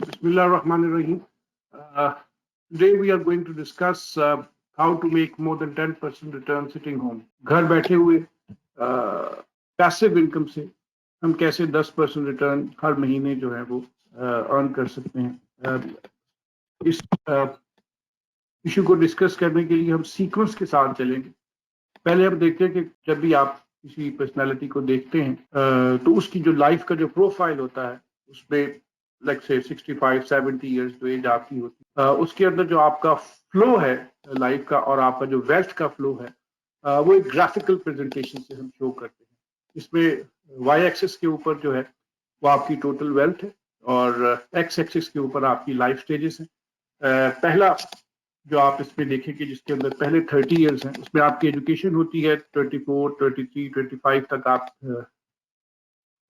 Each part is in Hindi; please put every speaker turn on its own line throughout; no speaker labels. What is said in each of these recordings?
Bismillahirrahmanirrahim. Today we are going to discuss how to make more than 10% return sitting home. घर बैठे हुए पैसिव इनकम से हम कैसे 10% रिटर्न हर महीने जो है वो अर्न कर सकते हैं। इस इशू को डिस्कस करने के लिए हम सीक्वेंस के साथ चलेंगे। पहले हम देखते हैं कि जब भी आप किसी पर्सनालिटी को देखते हैं तो उसकी जो लाइफ का जो प्रोफाइल होता है उसमें लाइक से 65-70 इयर्स जो एज आपकी होती है उसके अंदर जो आपका फ्लो है लाइफ का और आपका जो वेल्थ का फ्लो है वो एक ग्राफिकल प्रेजेंटेशन से हम शो करते हैं। इसमें वाई एक्सिस के ऊपर जो है वो आपकी टोटल वेल्थ है और एक्स एक्सिस के ऊपर आपकी लाइफ स्टेजेस है। पहला जो आप इसमें देखेंगे जिसके अंदर पहले 30 इयर्स हैं उसमें आपकी एजुकेशन होती है 24, 23, 25 तक आप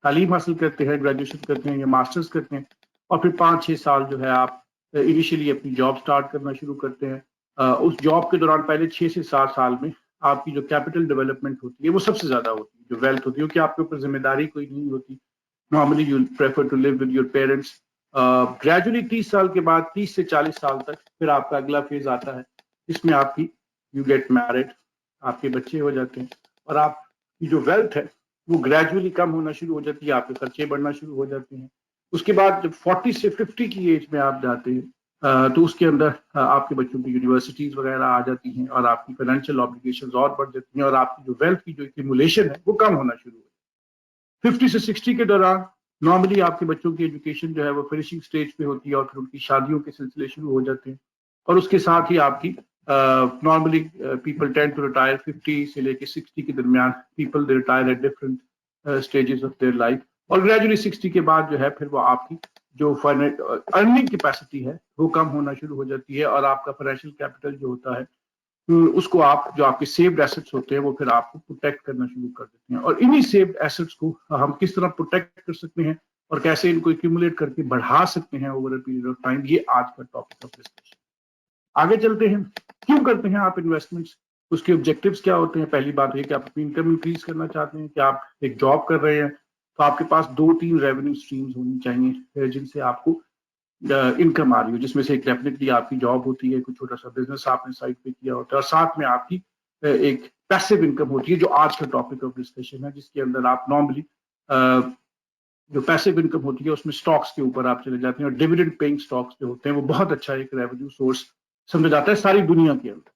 तालीम हासिल करते हैं, ग्रेजुएशन करते हैं या मास्टर्स करते हैं और फिर 5-6 साल जो है आप इनिशियली अपनी जॉब स्टार्ट करना शुरू करते हैं। उस जॉब के दौरान पहले 6 से 7 साल में आपकी जो कैपिटल डेवलपमेंट होती है वो सबसे ज्यादा होती है, जो वेल्थ होती है, क्योंकि आपके ऊपर जिम्मेदारी कोई नहीं होती। Normally you prefer to live with your parents. Gradually 30 साल के बाद 30 से 40 साल तक फिर आपका अगला फेज आता है जिसमें आपकी यू गेट मैरिड, आपके बच्चे हो जाते हैं और आपकी जो वेल्थ है वो ग्रेजुअली कम होना शुरू हो जाती है, आपके खर्चे बढ़ना शुरू हो जाते हैं। उसके बाद जब 40 से 50 की एज में आप जाते हैं तो उसके अंदर आपके बच्चों की यूनिवर्सिटीज वगैरह आ जाती हैं और आपकी फाइनेंशियल ऑब्लिगेशंस और बढ़ जाती हैं और आपकी जो वेल्थ की जो एक्यूमुलेशन है वो कम होना शुरू हो। 50 से 60 के दौरान नॉर्मली आपके बच्चों की एजुकेशन जो है वो फिनिशिंग स्टेज पे होती है और फिर उनकी शादियों के सिलसिले शुरू हो जाते हैं और उसके साथ ही आपकी normally people tend to retire 50 से लेके 60 के दरमियान। People they retire at different stages of their life और ग्रेजुअली 60 के बाद जो है फिर वो आपकी जो अर्निंग कैपेसिटी है वो कम होना शुरू हो जाती है और आपका फाइनेंशियल कैपिटल जो होता है उसको आप जो आपके सेव्ड एसेट्स होते हैं वो फिर आपको प्रोटेक्ट करना शुरू कर देते हैं। और इन्हीं सेव्ड एसेट्स को हम किस तरह प्रोटेक्ट कर सकते हैं और कैसे इनको एक्यूमुलेट करके बढ़ा सकते हैं over a period of time, ये आज का टॉपिक ऑफ डिस्कशन। आगे चलते हैं। क्यों करते हैं आप इन्वेस्टमेंट्स, उसके ऑब्जेक्टिव्स क्या होते हैं? पहली बात है कि आप अपनी इनकम इंक्रीज करना चाहते हैं कि आप एक जॉब कर रहे हैं तो आपके पास 2-3 रेवेन्यू स्ट्रीम्स होनी चाहिए जिनसे आपको इनकम आ रही हो, जिसमें से एक डेफिनेटली आपकी जॉब होती है, कुछ छोटा सा बिजनेस आपने साइड पे किया होता है और साथ में आपकी एक पैसिव इनकम होती है जो आज का टॉपिक ऑफ डिस्कशन है, जिसके अंदर आप नॉर्मली जो पैसिव इनकम होती है उसमें स्टॉक्स के ऊपर आप चले जाते हैं और डिविडेंड पेइंग स्टॉक्स जो होते हैं वो बहुत अच्छा एक रेवेन्यू सोर्स समझा जाता है सारी दुनिया के अंदर।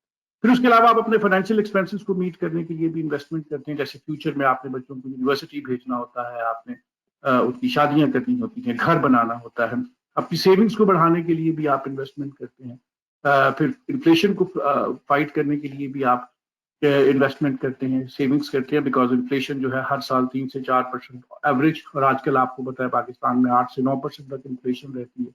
फिर उसके अलावा आप अपने फाइनेंशियल एक्सपेंसेस को मीट करने के लिए भी इन्वेस्टमेंट करते हैं, जैसे फ्यूचर में आपने बच्चों को यूनिवर्सिटी भेजना होता है, आपने उनकी शादियां करनी होती हैं, घर बनाना होता है, अपनी सेविंग्स को बढ़ाने के लिए भी आप इन्वेस्टमेंट करते हैं। फिर इन्फ्लेशन को फाइट करने के लिए भी आप इन्वेस्टमेंट करते हैं, सेविंग्स करते हैं, बिकॉज इन्फ्लेशन जो है हर साल 3 से 4% एवरेज, और आजकल आपको पता है पाकिस्तान में 8 से 9% तक इन्फ्लेशन रहती है।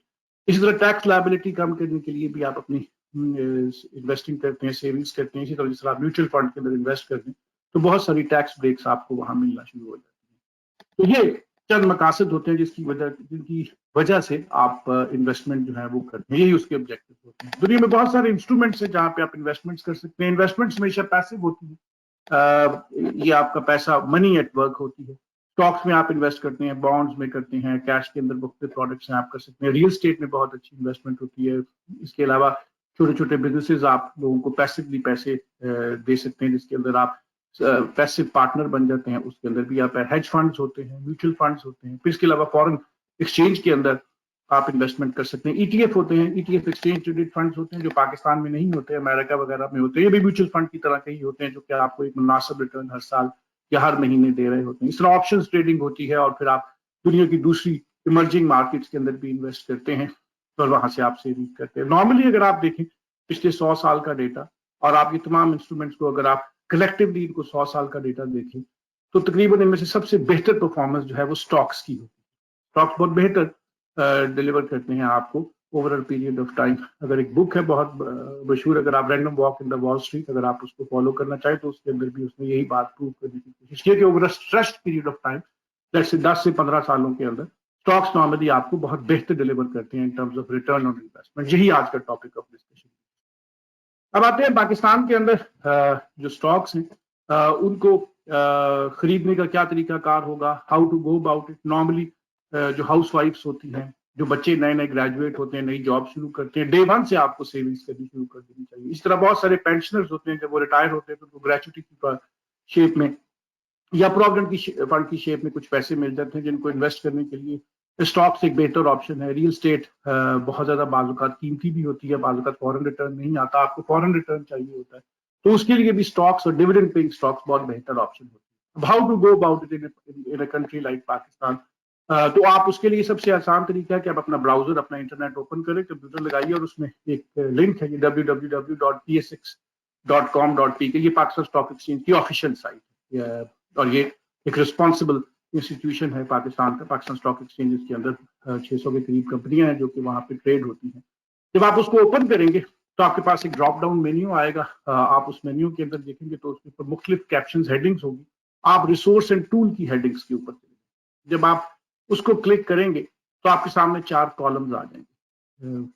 इसी तरह टैक्स लायबिलिटी कम करने के लिए भी आप अपनी इन्वेस्टिंग करते हैं, सेविंग्स करते हैं। इसी तरह जिस तरह आप म्यूचुअल फंड के अंदर इन्वेस्ट करते हैं तो बहुत सारी टैक्स ब्रेक्स आपको वहां मिलना शुरू हो जाती है। तो ये चंद मकासद होते हैं जिनकी वजह से आप इन्वेस्टमेंट जो है वो करते हैं, यही उसके ऑब्जेक्टिव होते हैं। दुनिया में बहुत सारे इंस्ट्रूमेंट्स हैं जहां पे आप इन्वेस्टमेंट्स कर सकते हैं। इन्वेस्टमेंट्स हमेशा पैसिव होती है, ये आपका पैसा मनी एट वर्क होती है। स्टॉक्स में आप इन्वेस्ट करते हैं, बॉन्ड्स में करते हैं, कैश के अंदर मुख्तलिफ प्रोडक्ट्स हैं आप कर सकते हैं, रियल स्टेट में बहुत अच्छी इन्वेस्टमेंट होती है। इसके अलावा छोटे छोटे बिजनेसेस आप लोगों को पैसिवली पैसे दे सकते हैं, जिसके अंदर आप पैसिव पार्टनर बन जाते हैं। उसके अंदर भी आप हेज फंड्स होते हैं, म्यूचुअल फंड्स होते हैं। फिर इसके अलावा फॉरेन एक्सचेंज के अंदर आप इन्वेस्टमेंट कर सकते हैं। ईटीएफ होते हैं, ईटीएफ एक्सचेंज ट्रेडेड फंड्स होते हैं जो पाकिस्तान में नहीं होते, अमेरिका वगैरह में होते हैं। ये भी म्यूचुअल फंड की तरह के ही होते हैं जो कि आपको एक मुनासिब रिटर्न हर साल या हर महीने दे रहे होते हैं। इस तरह ऑप्शंस ट्रेडिंग होती है और फिर आप दुनिया की दूसरी इमर्जिंग मार्केट्स के अंदर भी इन्वेस्ट करते हैं और वहां से आप सेविंग करते हैं। नॉर्मली अगर आप देखें पिछले 100 साल का डेटा और आप ये तमाम इंस्ट्रूमेंट्स को अगर आप कलेक्टिवली इनको 100 साल का डेटा देखें तो तकरीबन इनमें से सबसे बेहतर परफॉर्मेंस जो है वो स्टॉक्स की होती है। स्टॉक्स बहुत बेहतर डिलीवर करते हैं आपको over a period of time. अगर एक बुक है बहुत मशहूर, अगर आप random walk in the wall street अगर आप उसको फॉलो करना चाहें तो उसके अंदर भी उसने यही बात प्रूव करने की कोशिश की कि over a stressed period of time, जैसे 10 से 15 सालों के अंदर स्टॉक्स नॉर्मली आपको बहुत बेहतर डिलीवर करते हैं in terms of return on investment. यही आज का टॉपिक ऑफ डिस्कशन। अब आते हैं पाकिस्तान के अंदर जो स्टॉक्स हैं उनको खरीदने का क्या तरीका कार होगा, how to go about it. Normally जो हाउस वाइफ्स होती हैं जो बच्चे नए नए ग्रेजुएट होते हैं, नई जॉब शुरू करते हैं, डे 1 से आपको सेविंग्स करनी शुरू कर देनी चाहिए। इस तरह बहुत सारे पेंशनर्स होते हैं, जब वो रिटायर होते हैं तो उनको ग्रेचुटी की शेप में या प्रोविडेंट की फंड की शेप में कुछ पैसे मिल जाते हैं, जिनको इन्वेस्ट करने के लिए स्टॉक्स एक बेहतर ऑप्शन है। रियल स्टेट बहुत ज्यादा बाजुकात कीमती भी होती है, बाजुकात फॉरेन रिटर्न नहीं आता, आपको फॉरेन रिटर्न चाहिए होता है, तो उसके लिए भी स्टॉक्स और डिविडेंड पेइंग स्टॉक्स बहुत बेहतर ऑप्शन होते हैं। How to go about it in a country like Pakistan? तो आप उसके लिए सबसे आसान तरीका है कि आप अपना ब्राउजर, अपना इंटरनेट ओपन करें, कंप्यूटर लगाइए और उसमें एक लिंक है www.psx.com.pk, ये पाकिस्तान स्टॉक एक्सचेंज की ऑफिशियल साइट है, और ये एक रिस्पॉन्सिबल इंस्टीट्यूशन है पाकिस्तान का। पाकिस्तान स्टॉक एक्सचेंज के अंदर 600 के करीब कंपनियां हैं जो कि वहां पे ट्रेड होती हैं। जब आप उसको ओपन करेंगे तो आपके पास एक ड्रॉप डाउन मेन्यू आएगा। आप उस मेन्यू के अंदर देखेंगे तो उसके ऊपर मुख्तलिफ कैप्शंस, हेडिंग्स होगी। आप रिसोर्स एंड टूल की हेडिंग्स के ऊपर चलेंगे। जब आप उसको क्लिक करेंगे तो आपके सामने 4 कॉलम्स आ जाएंगे,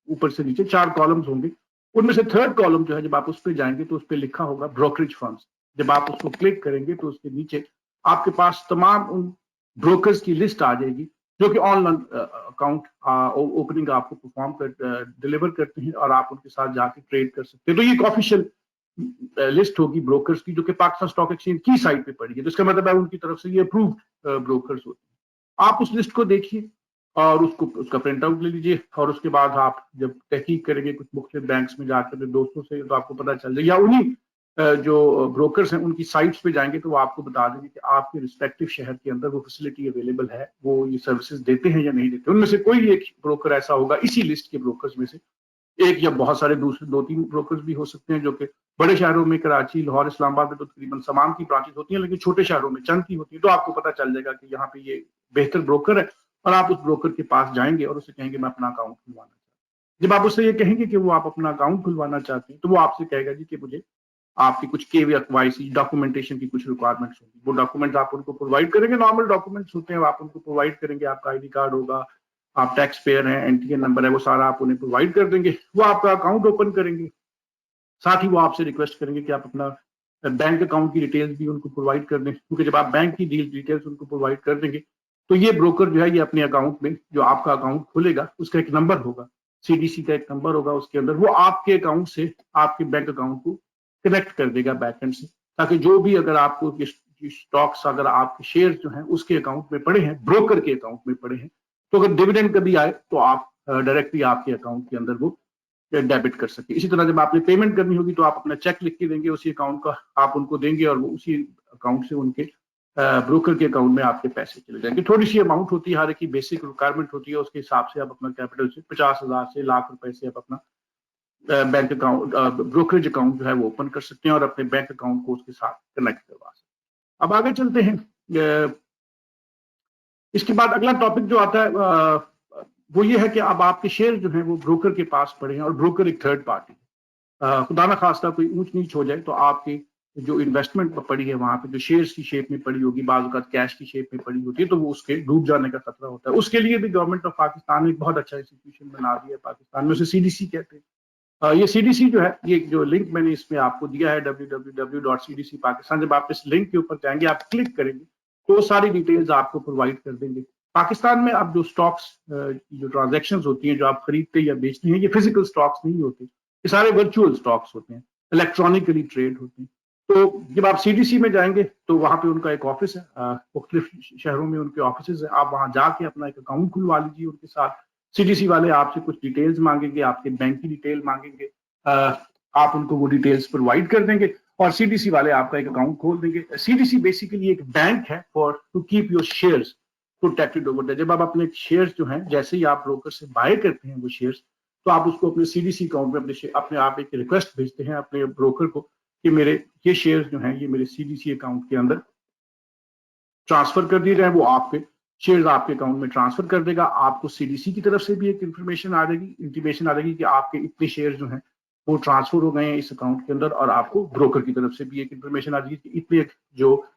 ऊपर से नीचे 4 कॉलम्स होंगे। उनमें से थर्ड कॉलम जो है, जब आप उस पर जाएंगे तो उस पर लिखा होगा ब्रोकरेज फर्म्स। जब आप उसको क्लिक करेंगे तो उसके नीचे आपके पास तमाम उन ब्रोकर्स की लिस्ट आ जाएगी जो कि ऑनलाइन अकाउंट ओपनिंग आपको परफॉर्म कर डिलीवर करते हैं, और आप उनके साथ जाके ट्रेड कर सकते हैं। तो ये एक ऑफिशियल लिस्ट होगी ब्रोकर्स की, जो कि पाकिस्तान स्टॉक एक्सचेंज की साइट पे पड़ी है। तो इसका मतलब है उनकी तरफ से ये अप्रूव्ड ब्रोकर्स होते हैं। आप उस लिस्ट को देखिए और उसका प्रिंट आउट ले लीजिए, और उसके बाद आप जब तहकीक करेंगे कुछ मुख्तलिफ बैंक्स में जाकर दोस्तों से, तो आपको पता चल जाए, या उन्हीं जो ब्रोकर्स हैं उनकी साइट्स पे जाएंगे तो वो आपको बता देंगे कि आपके रिस्पेक्टिव शहर के अंदर वो फैसिलिटी अवेलेबल है, वो ये सर्विसेज देते हैं या नहीं देते। उनमें से कोई एक ब्रोकर ऐसा होगा, इसी लिस्ट के ब्रोकर्स में से एक या बहुत सारे दूसरे 2-3 ब्रोकर्स भी हो सकते हैं, जो कि बड़े शहरों में, कराची, लाहौर, इस्लामाबाद में तो तकरीबन तमाम की ब्रांचेस होती हैं, लेकिन छोटे शहरों में चंद की होती है। तो आपको पता चल जाएगा कि यहाँ पे ये बेहतर ब्रोकर है, और आप उस ब्रोकर के पास जाएंगे और उससे कहेंगे मैं अपना अकाउंट खुलवाना चाहता हूँ। जब आप उससे ये कहेंगे कि वो आप अपना अकाउंट खुलवाना चाहते हैं, तो वो आपसे कहेगा जी कि मुझे आपकी कुछ KYC डॉक्यूमेंटेशन की कुछ रिक्वायरमेंट्स होंगी। वो डॉक्यूमेंट्स आप उनको प्रोवाइड करेंगे, नॉर्मल डॉक्यूमेंट्स होते हैं, आप उनको प्रोवाइड करेंगे। आपका ID कार्ड होगा, आप टैक्स पेयर हैं, NTN नंबर है, वो सारा आप उन्हें प्रोवाइड कर देंगे। वो आपका अकाउंट ओपन करेंगे। साथ ही वो आपसे रिक्वेस्ट करेंगे कि आप अपना बैंक अकाउंट की डिटेल्स भी उनको प्रोवाइड कर दें, क्योंकि जब आप बैंक की डिटेल्स उनको प्रोवाइड कर देंगे तो ये ब्रोकर जो है, ये अपने अकाउंट में, जो आपका अकाउंट खुलेगा उसका एक नंबर होगा, CDC का एक नंबर होगा उसके अंदर, वो आपके अकाउंट से आपके बैंक अकाउंट को कनेक्ट कर देगा बैकएंड से, ताकि जो भी अगर आपको स्टॉक्स, अगर आपके शेयर जो हैं उसके अकाउंट में पड़े हैं, ब्रोकर के अकाउंट में पड़े हैं, तो अगर डिविडेंड कभी आए तो आप डायरेक्टली आपके अकाउंट के अंदर वो डेबिट कर सके। इसी तरह जब आपने पेमेंट करनी होगी तो आप अपना चेक लिख के देंगे उसी अकाउंट का, आप उनको देंगे और वो उसी अकाउंट से उनके ब्रोकर के अकाउंट में आपके पैसे चले जाएंगे। थोड़ी सी अमाउंट होती है, हर एक की बेसिक रिक्वायरमेंट होती है, उसके हिसाब से आप अपना कैपिटल से 50,000 से लाख रुपए से आप अपना बैंक अकाउंट, ब्रोकरेज अकाउंट जो है वो ओपन कर सकते हैं और अपने बैंक अकाउंट को उसके साथ कनेक्ट करवा सकते हैं। अब आगे चलते हैं। इसके बाद अगला टॉपिक जो आता है वो ये है कि अब आपके शेयर जो हैं वो ब्रोकर के पास पड़े हैं, और ब्रोकर एक थर्ड पार्टी है। खुदा ना खास्ता कोई ऊंच नीच हो जाए तो आपकी जो इन्वेस्टमेंट पड़ी है वहां पे, जो शेयर्स की शेप में पड़ी होगी, बाज़ औक़ात कैश की शेप में पड़ी होती है, तो वो उसके डूब जाने का खतरा होता है। उसके लिए भी गवर्नमेंट ऑफ पाकिस्तान ने एक बहुत अच्छा इंस्टीट्यूशन बना दिया है पाकिस्तान में, उसे CDC कहते हैं। ये CDC जो है, ये जो लिंक मैंने इसमें आपको दिया है www.cdc पाकिस्तान, जब आप इस लिंक के ऊपर जाएंगे, आप क्लिक करेंगे तो सारी डिटेल्स आपको प्रोवाइड कर देंगे। पाकिस्तान में अब जो स्टॉक्स, जो ट्रांजैक्शंस होती हैं, जो आप खरीदते या बेचते हैं, ये फिजिकल स्टॉक्स नहीं होते, ये सारे वर्चुअल स्टॉक्स होते हैं, इलेक्ट्रॉनिकली ट्रेड होते हैं। तो जब आप CDC में जाएंगे तो वहां पे उनका एक ऑफिस है, मुख्तलिफ शहरों में उनके ऑफिस है, आप वहां जाके अपना एक अकाउंट खुलवा लीजिए उनके साथ। CDC वाले आपसे कुछ डिटेल्स मांगेंगे, आपके बैंक की डिटेल मांगेंगे, आप उनको वो डिटेल्स प्रोवाइड कर देंगे और CDC वाले आपका एक अकाउंट खोल देंगे। CDC बेसिकली एक बैंक है for to keep your shares protected over the. जब आप अपने शेयर्स जो हैं, जैसे ही आप ब्रोकर से बाय करते हैं वो शेयर्स, तो आप उसको अपने CDC अकाउंट में अपने आप एक रिक्वेस्ट भेजते हैं अपने ब्रोकर को कि मेरे ये शेयर्स जो हैं ये मेरे CDC अकाउंट के अंदर ट्रांसफर कर दिए जाए। वो आपके शेयर्स आपके अकाउंट में ट्रांसफर कर देगा। आपको CDC की तरफ से भी एक इंटीमेशन आ जाएगी कि आपके इतने शेयर्स जो हैं वो ट्रांसफर हो गए हैं इस अकाउंट के अंदर, और आपको ब्रोकर की तरफ से भी एक इंफॉर्मेशन आ जाएगी कि इतने जो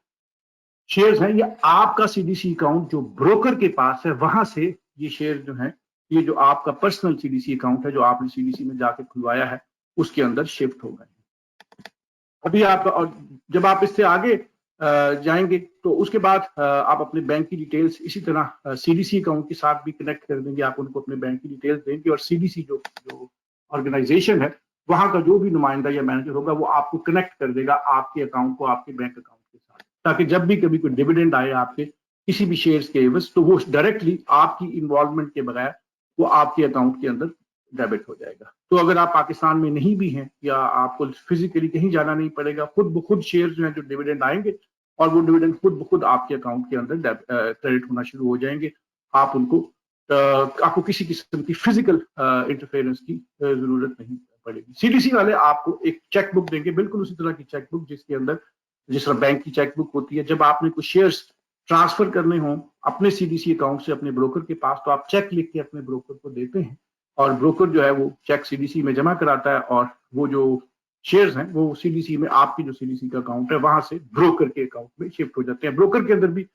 शेयर्स हैं ये आपका CDC अकाउंट जो ब्रोकर के पास है, वहां से ये शेयर जो हैं, ये जो आपका पर्सनल CDC अकाउंट है जो आपने CDC में जाके खुलवाया है, उसके अंदर शिफ्ट हो गए। अभी आप, और जब आप इससे आगे जाएंगे तो उसके बाद आप अपने बैंक की डिटेल्स इसी तरह सीडीसी अकाउंट के साथ भी कनेक्ट कर देंगे। आप उनको अपने बैंक की डिटेल्स देंगे और सीडीसी जो जो ऑर्गेनाइजेशन है वहां का जो भी नुमाइंदा या मैनेजर होगा वो आपको कनेक्ट कर देगा आपके अकाउंट को आपके बैंक अकाउंट के साथ, ताकि जब भी कभी कोई डिविडेंड आए आपके किसी भी शेयर्स के एवज तो वो डायरेक्टली आपकी इन्वॉल्वमेंट के बगैर वो आपके अकाउंट के अंदर डेबिट हो जाएगा। तो अगर आप पाकिस्तान में नहीं भी हैं या आपको फिजिकली कहीं जाना नहीं पड़ेगा, खुद ब खुद शेयर जो है जो डिविडेंड आएंगे और वो डिविडेंड खुद ब खुद आपके अकाउंट के अंदर क्रेडिट होना शुरू हो जाएंगे। आप उनको आपको किसी किस्म की फिजिकल इंटरफेरेंस की जरूरत नहीं पड़ेगी। सीडीसी वाले आपको एक चेक बुक देंगे, बिल्कुल उसी तरह की चेक बुक जिसके अंदर जिस तरह बैंक की चेक बुक होती है। जब आपने कुछ शेयर्स ट्रांसफर करने हों अपने सीडीसी अकाउंट से अपने ब्रोकर के पास तो आप चेक लिख के अपने ब्रोकर को देते हैं और ब्रोकर जो है वो चेक सीडीसी में जमा कराता है और वो जो शेयर्स हैं वो सीडीसी में आपकी जो सीडीसी का अकाउंट है वहां से ब्रोकर के अकाउंट में शिफ्ट हो जाते हैं। ब्रोकर के अंदर भी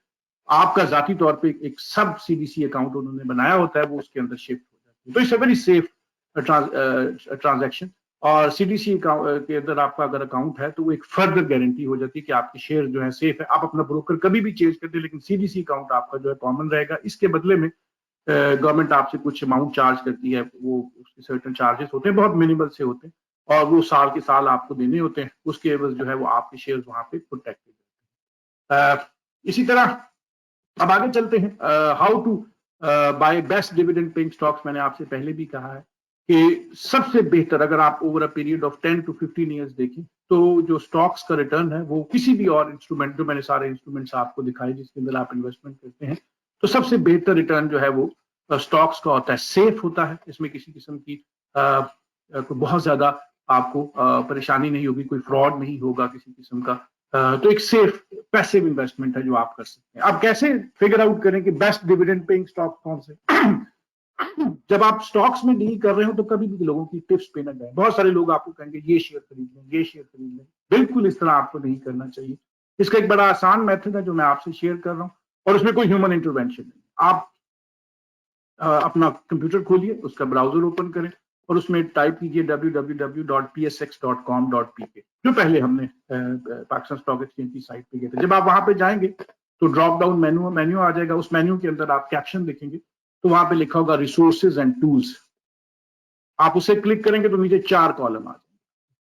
आपका जाती तौर पे एक सब सीडीसी अकाउंट उन्होंने बनाया होता है, वो उसके अंदर शिफ्ट हो जाती है। तो it's a very safe transaction. और सीडीसी के अंदर आपका अगर अकाउंट है तो वो एक फर्दर गारंटी हो जाती है कि आपके शेयर जो है सेफ है। आप अपना ब्रोकर कभी भी चेंज कर दे लेकिन सीडीसी अकाउंट आपका जो है कॉमन रहेगा। इसके बदले में गवर्नमेंट आपसे कुछ अमाउंट चार्ज करती है, वो उसके सर्टेन चार्जेस होते हैं, बहुत मिनिमल से होते हैं और वो साल के साल आपको देने होते हैं। उसके एवज जो है वो आपके शेयर वहां पे प्रोटेक्टेड है। इसी तरह अब आगे चलते हैं, how to buy best dividend paying stocks. मैंने आपसे पहले भी कहा है कि सबसे बेहतर अगर आप over a period of 10 to 15 years देखें तो जो स्टॉक्स का रिटर्न है वो किसी भी और इंस्ट्रूमेंट, जो मैंने सारे इंस्ट्रूमेंट्स आपको दिखाए जिसके अंदर आप इन्वेस्टमेंट करते हैं, तो सबसे बेहतर रिटर्न जो है वो स्टॉक्स का होता है। सेफ होता है, इसमें किसी किस्म की बहुत ज्यादा आपको परेशानी नहीं होगी, कोई फ्रॉड नहीं होगा किसी किस्म का। तो एक सेफ पैसिव इन्वेस्टमेंट है जो आप कर सकते हैं। अब कैसे फिगर आउट करें कि बेस्ट डिविडेंड पेइंग स्टॉक कौन से? जब आप स्टॉक्स में डील कर रहे हो तो कभी भी लोगों की टिप्स पे न जाए। बहुत सारे लोग आपको कहेंगे ये शेयर खरीद लें, ये शेयर खरीद लें। बिल्कुल इस तरह आपको नहीं करना चाहिए। इसका एक बड़ा आसान मेथड है जो मैं आपसे शेयर कर रहा हूँ और उसमें कोई ह्यूमन इंटरवेंशन नहीं। आप अपना कंप्यूटर खोलिए, उसका ब्राउजर ओपन करें और उसमें टाइप कीजिए www.psx.com.pk, जो पहले हमने पाकिस्तान स्टॉक एक्सचेंज की साइट पे गए थे। जब आप वहां पे जाएंगे तो ड्रॉप डाउन मेन्यू आ जाएगा। उस मेन्यू के अंदर आप कैप्शन लिखेंगे तो वहां पे लिखा होगा रिसोर्सेज एंड टूल्स। आप उसे क्लिक करेंगे तो नीचे 4 कॉलम आ जाएंगे।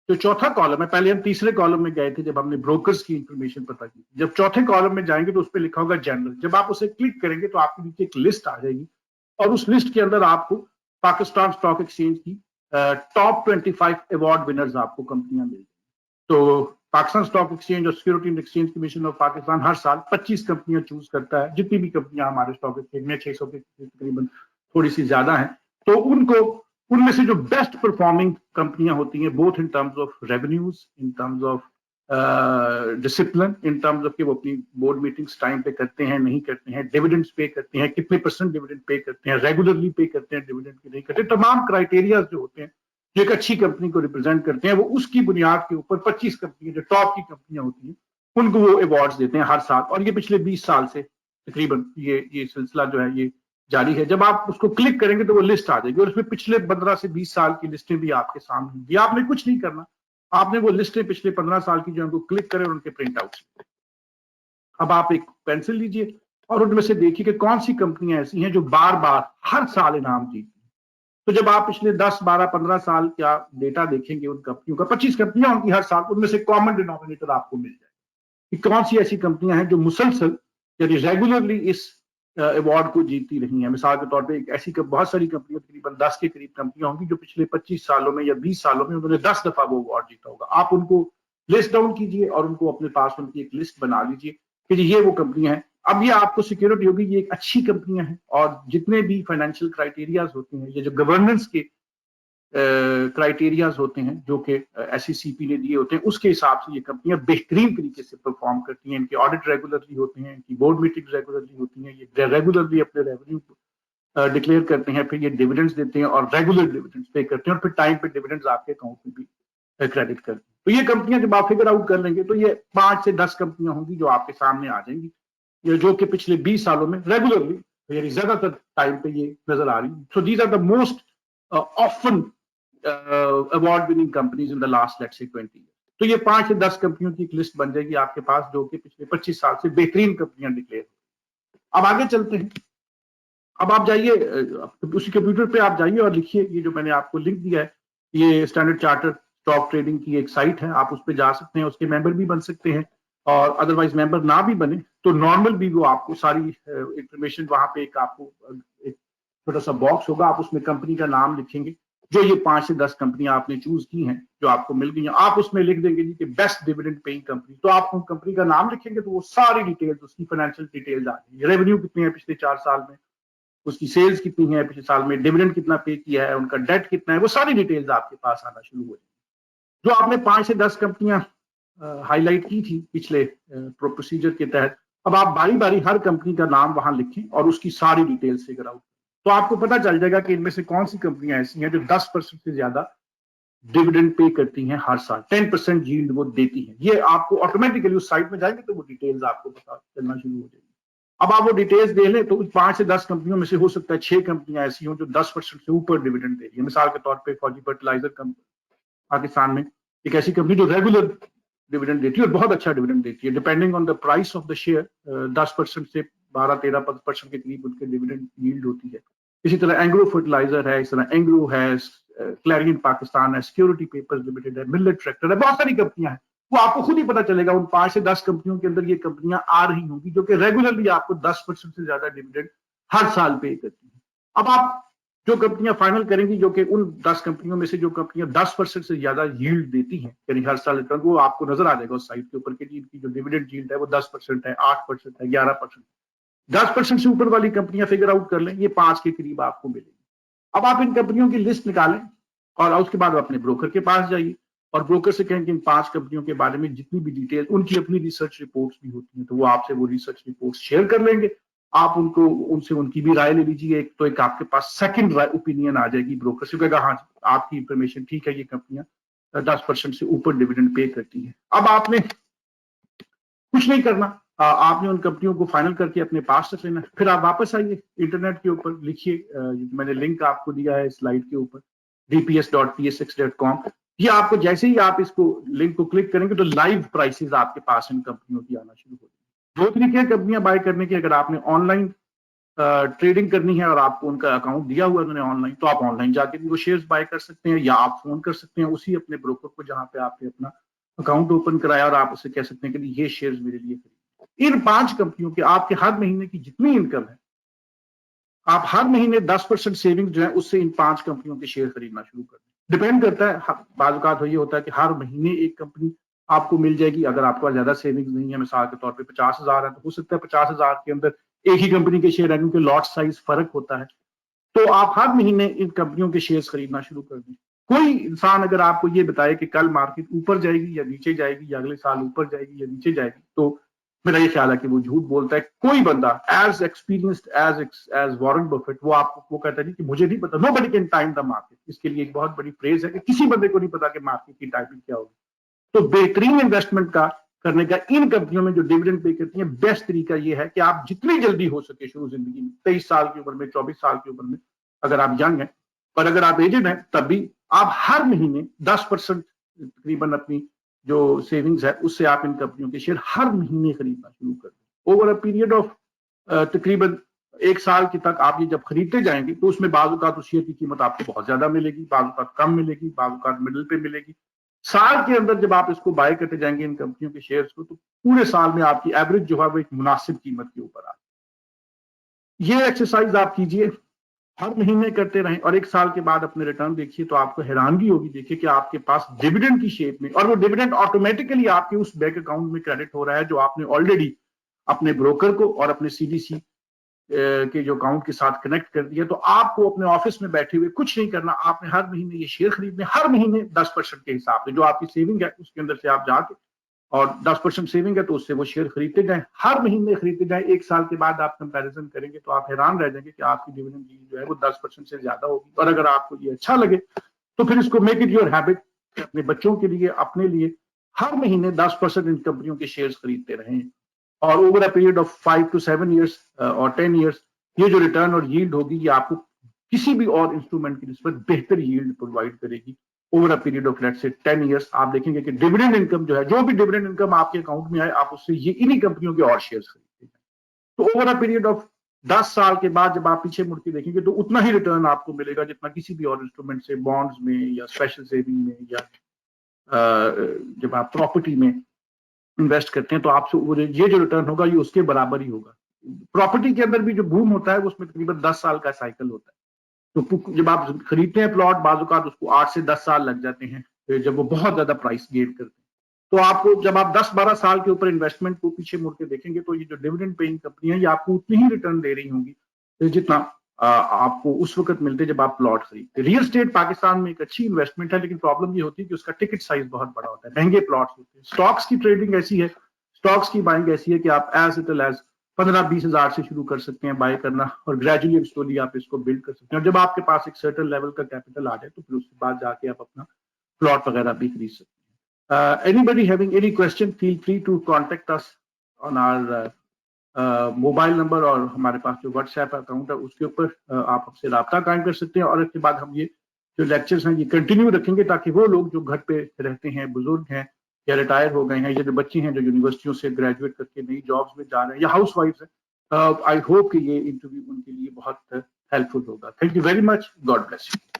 जो चौथा कॉलम है, पहले हम तीसरे कॉलम में गए थे जब हमने ब्रोकर्स की इंफॉर्मेशन पता की। जब चौथे कॉलम में जाएंगे तो उस पर लिखा होगा जनरल। जब आप उसे क्लिक करेंगे तो आपके नीचे एक लिस्ट आ जाएगी और उस लिस्ट के अंदर आपको पाकिस्तान स्टॉक एक्सचेंज की टॉप 25 अवार्ड विनर्स आपको कंपनियां मिल जाएंगी। तो पाकिस्तान स्टॉक एक्सचेंज और security exchange commission of Pakistan हर साल 25 कंपनियां चूज करता है। जितनी भी कंपनियां हमारे स्टॉक एक्सचेंज में 600 के तकरीबन थोड़ी सी ज्यादा है, तो उनको उनमें से जो बेस्ट परफॉर्मिंग कंपनियां होती हैं both in terms of revenues, in terms of discipline, in terms of कि वो अपनी बोर्ड मीटिंग्स टाइम पे करते हैं नहीं करते हैं, डिविडेंड्स पे करते हैं, कितने % डिविडेंड पे करते हैं, रेगुलरली पे करते हैं डिविडेंड की नहीं करते, तमाम क्राइटेरिया जो होते हैं जो एक अच्छी कंपनी को रिप्रेजेंट करते हैं, वो उसकी बुनियाद के ऊपर 25 कंपनियां जो टॉप की कंपनियां होती हैं उनको वो अवार्ड्स देते हैं हर साल। और ये पिछले 20 साल से तकरीबन ये सिलसिला जो है ये जारी है। जब आप उसको क्लिक करेंगे तो वो लिस्ट आ जाएगी और उसमें पिछले 15 से 20 साल की लिस्टें भी आपके सामने होंगी। आपने कुछ नहीं करना, आपने वो लिस्टें पिछले 15 साल की जो उनको क्लिक करें और उनके प्रिंट आउट। अब आप एक पेंसिल लीजिए और उनमें से देखिए कि कौन सी कंपनियां ऐसी हैं जो बार बार हर साल इनाम जीतती हैं। तो जब आप पिछले 10, 12, 15 साल का डेटा देखेंगे उन कंपनियों का, 25 कंपनियां होंगी हर साल, उनमें से कॉमन डिनोमिनेटर आपको मिल जाएगा कि कौन सी ऐसी कंपनियां हैं जो मुसलसल यानी रेगुलरली इस अवार्ड को जीतती रही है। मिसाल के तौर पे एक ऐसी बहुत सारी कंपनियां, तकरीबन 10 के करीब कंपनियां होंगी जो पिछले 25 सालों में या 20 सालों में उन्होंने 10 दफा वो अवार्ड जीता होगा। आप उनको लिस्ट डाउन कीजिए और उनको अपने पास उनकी एक लिस्ट बना लीजिए कि ये वो कंपनियां हैं। अब ये आपको सिक्योरिटी होगी ये एक अच्छी कंपनियां हैं और जितने भी फाइनेंशियल क्राइटेरियाज होते हैं, ये जो गवर्नेंस के क्राइटेरियाज होते हैं जो कि SECP ने दिए होते हैं, उसके हिसाब से ये कंपनियां बेहतरीन तरीके से परफॉर्म करती हैं। इनके ऑडिट रेगुलरली होते हैं, इनकी बोर्ड मीटिंग रेगुलरली होती हैं, ये रेगुलरली अपने रेवेन्यू डिक्लेयर करते हैं, फिर ये डिविडेंड्स देते हैं और रेगुलर डिविडेंड्स पे करते हैं और फिर टाइम पे डिविडेंड्स आपके अकाउंट में भी क्रेडिट करते हैं। तो ये कंपनियां जब आप फिगर आउट कर लेंगे तो ये 5 से 10 कंपनियां होंगी जो आपके सामने आ जाएंगी, ये जो कि पिछले 20 सालों में रेगुलरली यानी ज्यादातर टाइम पे ये नजर आ रही है। So these are the most often award winning companies in the last let's say 20 years. तो ये 5 से 10 कंपनियों की एक लिस्ट बन जाएगी आपके पास, जो कि पिछले 25 साल से बेहतरीन कंपनियां डिक्लेयर। अब आगे चलते हैं। अब आप जाइए उसी कंप्यूटर पे आप जाइए और लिखिए, ये जो मैंने आपको लिंक दिया है, ये स्टैंडर्ड चार्टर्ड स्टॉक ट्रेडिंग की एक साइट है, आप उस पर जा सकते हैं, उसके मेंबर भी बन सकते हैं, और अदरवाइज मेंबर ना भी बने तो नॉर्मल भी वो आपको सारी इंफॉर्मेशन वहां पे एक आपको एक छोटा सा बॉक्स होगा, आप उसमें कंपनी का नाम लिखेंगे, जो ये 5 से 10 कंपनियां आपने चूज की हैं जो आपको मिल गई हैं, आप उसमें लिख देंगे जी कि बेस्ट डिविडेंड पेइंग कंपनी। तो आप उन कंपनी का नाम लिखेंगे तो वो सारी डिटेल्स, उसकी फाइनेंशियल डिटेल्स आ जाएंगी, रेवेन्यू कितनी है पिछले 4 साल में, उसकी सेल्स कितनी है पिछले साल में, डिविडेंड कितना पे किया है, उनका डेट कितना है, वो सारी डिटेल्स आपके पास आना शुरू हो जाएगी। जो आपने 5 से 10 कंपनियां हाईलाइट की थी पिछले प्रोसीजर के तहत, अब आप बारी बारी हर कंपनी का नाम वहां लिखें और उसकी सारी डिटेल्स फिगर आउट, तो आपको पता चल जाएगा कि इनमें से कौन सी कंपनियां ऐसी हैं जो 10% से ज्यादा डिविडेंड पे करती हैं हर साल, 10% यील्ड वो देती हैं। ये आपको ऑटोमेटिकली उस साइट में जाएंगे तो वो डिटेल्स आपको पता चलना शुरू हो जाएगी। अब आप वो डिटेल्स देख लें तो 5 से 10 कंपनियों में से हो सकता है 6 कंपनियां ऐसी हों जो 10% से ऊपर डिविडेंड दे रही है। मिसाल के तौर पे फौजी फर्टिलाइजर पाकिस्तान में एक ऐसी कंपनी जो रेगुलर डिविडेंड देती है और बहुत अच्छा डिविडेंड देती है, depending on the price of the share 10% से 12-13% के करीब उनके डिविडेंड यील्ड होती है। इसी तरह एंग्रो फर्टिलाइजर है, इस तरह एंग्रो है, क्लैरियन पाकिस्तान है, सिक्योरिटी पेपर्स लिमिटेड है, मिलेट ट्रैक्टर है, बहुत सारी कंपनियां हैं। वो आपको खुद ही पता चलेगा उन 5 से 10 कंपनियों के अंदर ये कंपनियां आ रही होंगी जो कि रेगुलरली आपको 10% से ज्यादा डिविडेंड हर साल पे करती है। अब आप जो कंपनियां फाइनल करेंगी, जो कि उन 10 कंपनियों में से जो कंपनियां 10% से ज्यादा यील्ड देती हैं यानी हर साल रिटर्न, वो आपको नजर आ जाएगा उस साइट के ऊपर कि इनकी जो डिविडेंड यील्ड है वो 10% है, 8% है, 11%। 10% से ऊपर वाली कंपनियां फिगर आउट कर लें, ये 5 के करीब आपको मिलेगी। अब आप इन कंपनियों की लिस्ट निकालें और उसके बाद अपने ब्रोकर के पास जाइए और ब्रोकर से कहें कि इन 5 कंपनियों के बारे में जितनी भी डिटेल, उनकी अपनी रिसर्च रिपोर्ट्स भी होती हैं, तो वो आपसे वो रिसर्च रिपोर्ट्स शेयर कर लेंगे। आप उनको उनसे उनकी भी राय ले लीजिए, एक तो एक आपके पास सेकंड ओपिनियन आ जाएगी, ब्रोकर से कहेगा हाँ आपकी इंफॉर्मेशन ठीक है, ये कंपनियां 10% से ऊपर डिविडेंड पे करती है। अब आपने कुछ नहीं करना, आपने उन कंपनियों को फाइनल करके अपने पास रख लेना, फिर आप वापस आइए इंटरनेट के ऊपर, लिखिए मैंने लिंक आपको दिया है स्लाइड के ऊपर dps.ps6.com। ये आपको जैसे ही आप इसको लिंक को क्लिक करेंगे तो लाइव प्राइसेस आपके पास इन कंपनियों की आना शुरू हो जाएगी। 2 तरीके हैं कंपनियां बाय करने के, अगर आपने ऑनलाइन ट्रेडिंग करनी है और आपको उनका अकाउंट दिया हुआ है उन्होंने ऑनलाइन, तो आप ऑनलाइन जाके भी वो शेयर्स बाय कर सकते हैं, या आप फोन कर सकते हैं उसी अपने ब्रोकर को जहां पे आपने अपना अकाउंट ओपन कराया और आप उससे कह सकते हैं कि ये शेयर्स मेरे लिए खरीदिए। इन 5 कंपनियों के आपके हर महीने की जितनी इनकम है, आप हर महीने 10% सेविंग जो है उससे इन 5 कंपनियों के शेयर खरीदना शुरू कर दें। डिपेंड करता है, बाज़ औक़ात तो ये होता है कि हर महीने एक कंपनी आपको मिल जाएगी, अगर आपके पास ज्यादा सेविंग्स नहीं है, मिसाल के तौर पे 50,000 है तो हो सकता है 50,000 के अंदर एक ही कंपनी के शेयर है क्योंकि लॉट साइज फर्क होता है, तो आप हर महीने इन कंपनियों के शेयर्स खरीदना शुरू कर दें। कोई इंसान अगर आपको ये बताए कि कल मार्केट ऊपर जाएगी या नीचे जाएगी या अगले साल ऊपर जाएगी या नीचे जाएगी, तो मेरा ये ख्याल है कि वो झूठ बोलता है। कोई बंदा as experienced as Warren Buffett, वो आपको वो कहता है कि मुझे नहीं पता, nobody can time the market. इसके लिए एक बहुत बड़ी फ्रेज है कि किसी बंदे को नहीं पता कि मार्केट की टाइमिंग क्या होगी। तो बेहतरीन इन्वेस्टमेंट का करने का इन कंपनियों में जो डिविडेंड पे करती है, बेस्ट तरीका ये है कि आप जितनी जल्दी हो सके शुरू जिंदगी में, 23 साल की उम्र में, 24 साल की उम्र में, अगर आप यंग हैं और अगर आप एजेड हैं तब भी, आप हर महीने 10% तकरीबन अपनी जो सेविंग्स है उससे आप इन कंपनियों के शेयर हर महीने खरीदना शुरू कर दें। ओवर अ पीरियड ऑफ तकरीबन 1 साल की तक आप ये जब खरीदते जाएंगे तो उसमें बाज़ औक़ात उस शेयर की कीमत आपको बहुत ज्यादा मिलेगी, बाज़ औक़ात कम मिलेगी, बाज़ औक़ात मिडिल पे मिलेगी। साल के अंदर जब आप इसको बाय करते जाएंगे इन कंपनियों के शेयर्स को, तो पूरे साल में आपकी एवरेज जो है वो एक मुनासिब कीमत के ऊपर आ। ये एक्सरसाइज आप कीजिए, हर महीने करते रहें और 1 साल के बाद अपने रिटर्न देखिए तो आपको हैरानगी होगी, देखिए कि आपके पास डिविडेंड की शेप में, और वो डिविडेंड ऑटोमेटिकली आपके उस बैंक अकाउंट में क्रेडिट हो रहा है जो आपने ऑलरेडी अपने ब्रोकर को और अपने सीडीसी के जो अकाउंट के साथ कनेक्ट कर दिया। तो आपको अपने ऑफिस में बैठे हुए कुछ नहीं करना, आपने हर महीने ये शेयर खरीदने, हर महीने 10% के हिसाब से जो आपकी सेविंग है उसके अंदर से आप जाके, और 10% सेविंग है तो उससे वो शेयर खरीदते जाएं, हर महीने खरीदते जाएं। 1 साल के बाद आप कंपैरिजन करेंगे तो आप हैरान रह जाएंगे कि आपकी डिविडेंड यील्ड जो है वो 10% से ज्यादा होगी। और अगर आपको ये अच्छा लगे तो फिर इसको मेक इट योर हैबिट, अपने बच्चों के लिए, अपने लिए हर महीने 10% इन कंपनियों के शेयर्स खरीदते रहें, और over a period of 5 to 7 years और 10 ईयर्स ये जो रिटर्न और यील्ड होगी ये आपको किसी भी और इंस्ट्रूमेंट की निस्बत बेहतर यील्ड प्रोवाइड करेगी। Over a period of let's say 10 years आप देखेंगे कि डिविडेंड इनकम जो है, जो भी डिविडेंड इनकम आपके अकाउंट में आए, आप उससे ये इन्हीं कंपनियों के और शेयर्स खरीदते हैं। तो ओवर अ पीरियड ऑफ 10 साल के बाद जब आप पीछे मुड़ के देखेंगे तो उतना ही रिटर्न आपको मिलेगा जितना किसी भी और इंस्ट्रूमेंट से, बॉन्ड्स में या स्पेशल सेविंग में या जब आप प्रॉपर्टी में इन्वेस्ट करते हैं तो आपसे ये जो रिटर्न होगा ये उसके बराबर ही होगा। प्रॉपर्टी के अंदर भी जो बूम होता है उसमें तकरीबन 10 साल का साइकिल होता है। तो जब आप खरीदते हैं प्लॉट, बाज़-औक़ात उसको 8 से 10 साल लग जाते हैं, फिर जब वो बहुत ज्यादा प्राइस गेन करते हैं। तो आपको जब आप 10-12 साल के ऊपर इन्वेस्टमेंट को पीछे मुड़ के देखेंगे तो ये जो डिविडेंड पेइंग कंपनी है ये आपको उतनी ही रिटर्न दे रही होंगी जितना आपको उस वक्त मिलते जब आप प्लॉट खरीदते। रियल एस्टेट पाकिस्तान में एक अच्छी इन्वेस्टमेंट है, लेकिन प्रॉब्लम ये होती है कि उसका टिकट साइज बहुत बड़ा होता है, महंगे प्लॉट्स होते हैं। स्टॉक्स की ट्रेडिंग ऐसी है, स्टॉक्स की बाइंग ऐसी है कि आप एज लिटिल एज 15-20 हजार से शुरू कर सकते हैं बाय करना और ग्रेजुअली स्लोली आप इसको बिल्ड कर सकते हैं। और जब आपके पास एक सर्टेन लेवल का कैपिटल आ जाए तो फिर उसके बाद जाके आप अपना प्लॉट वगैरह भी खरीद सकते हैं। Anybody having any question, feel free to contact us on our mobile number, और हमारे पास जो व्हाट्सएप अकाउंट है उसके ऊपर आप हमसे राब्ता कायम कर सकते हैं। और इसके बाद हम ये जो लेक्चर्स हैं ये कंटिन्यू रखेंगे ताकि वो लोग जो घर पे रहते हैं, बुजुर्ग हैं या रिटायर हो गए हैं, या जो बच्चे हैं जो यूनिवर्सिटियों से ग्रेजुएट करके नई जॉब्स में जा रहे हैं या हाउस वाइफ है, आई होप कि ये इंटरव्यू उनके लिए बहुत हेल्पफुल होगा। Thank you very much, God bless you.